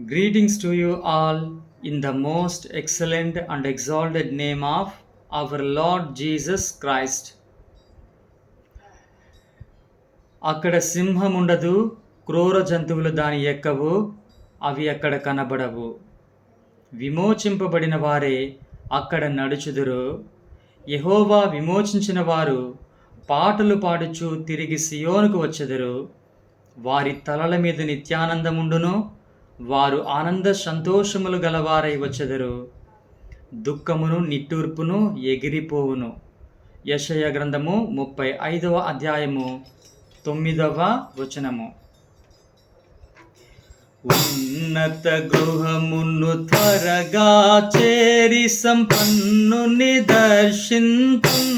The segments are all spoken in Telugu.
Greetings to you all in the most excellent and exalted name of our Lord Jesus Christ. అక్కడ సింహముండదు, క్రూర జంతువులు దాని ఎక్కవు, అవి అక్కడ కనబడవు. విమోచింపబడిన వారే అక్కడ నడుచుదురు. యెహోవా విమోచించిన వారు పాటలు పాడుచు తిరిగి సియోనుకు వచ్చెదరు. వారి తలల మీద నిత్యానందముండును. వారు ఆనంద సంతోషములు గలవారై వచ్చెదరు. దుఃఖమును నిట్టూర్పును ఎగిరిపోవును. యెషయా గ్రంథము 35వ అధ్యాయము 9వ వచనము. ఉన్నత గృహమును త్వరగా చేరి సంపన్నుని దర్శింతున్.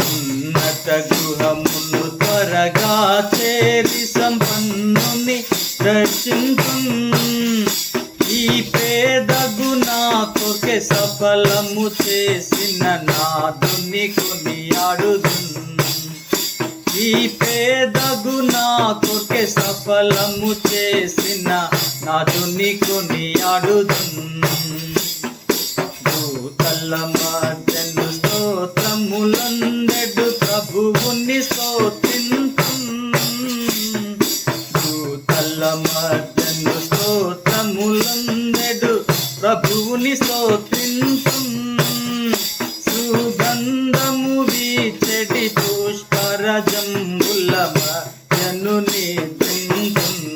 ఉన్నత గృహమును త్వరగా చేరి సంపన్నుని దర్శింతున్. ఈ పేదగు నా కొరకే సఫలము చేసిన నాదుని కొనియాడుదున్. ఈ పేదగు నా కొరకే సఫలము చేసిన నాదుని కొనియాడుదున్. దూతల మధ్యను స్తోత్రములందెడు ప్రభువుని స్తోత్రింతున్. దూతల మధ్యను స్తోత్రములందెడు ప్రభువుని స్తోత్రింతున్. సుగంధము వీచెడి పుష్పరజంబుల మధ్యను నిద్రింతున్.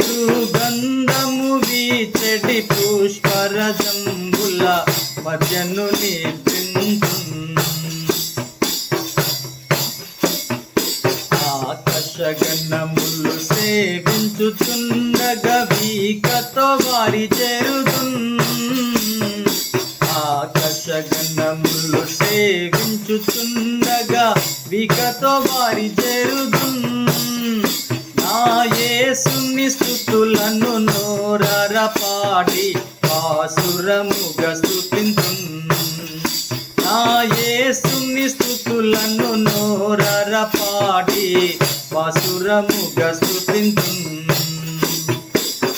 సుగంధము వీచెడి పుష్పరజంబుల మధ్యను నిద్రింతున్. ఆకాశగణములు సేవించుచుండగా వీకతో వారి చేరుదున్. ఆకాశగణములు సేవించుచుండగా వీకతో వారి చేరుదున్. నా యేసుని స్తుతులను నోరర పాడి పాసురముగా స్తుతింతున్. నా యేసుని స్తుతులను నోరర పాడి పాసురముగా స్తుతింతున్.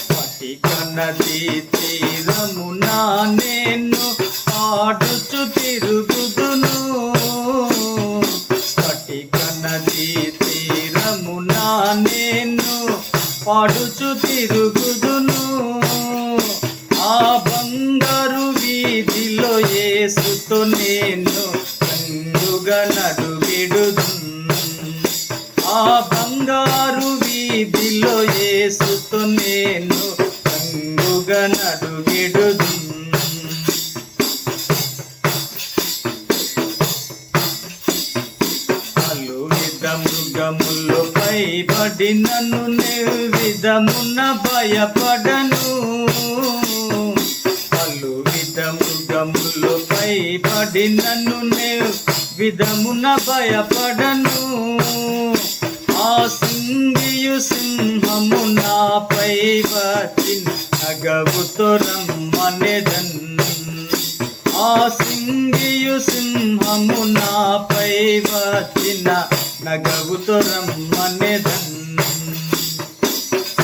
పటిక నదీ తీరమున నేను పాడుచు తిరుగుదును. పటిక నదీ తీరమున నేను పాడుచు తిరుగుదును. ఆ బంగారు వీధిలో యేసుతో నేను కంగుగా నడుగిడుదున్. ఆ బంగారు వీధిలో యేసుతో నేను కంగుగా నడుగిడుదున్. పలు విధ మృగములు పైబడినను విధమున భయపడను. పలు విధ మృగములు పైబడినను విధమున భయపడను. ఆ సింగియు సింహము నాపై వచ్చి నగవుతో రమ్మనెదన్. ఆ సింగియు సింహము నాపై వచ్చిన నగవుతో రమ్మనెదన్.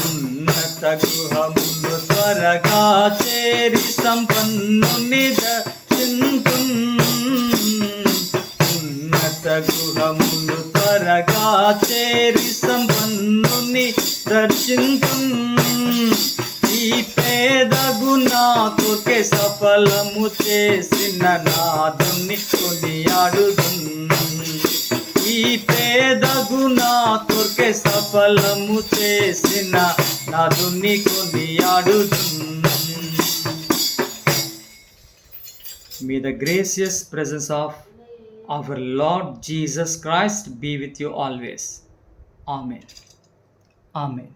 ఉన్నత గృహమును త్వరగా చేరి సంపన్నుని దర్శింతున్. ఉన్నత గృహమును త్వరగా చేరి సంపన్నుని దర్శింతున్. ఈ పేదగు నా కొరకే సఫలము చేసిన నాదుని కొనియాడుదున్. ఈ పేదగు నా కొరకే సఫలము చేసిన నాదుని కొనియాడుదున్. May the gracious presence of our Lord Jesus Christ be with you always. Amen. Amen.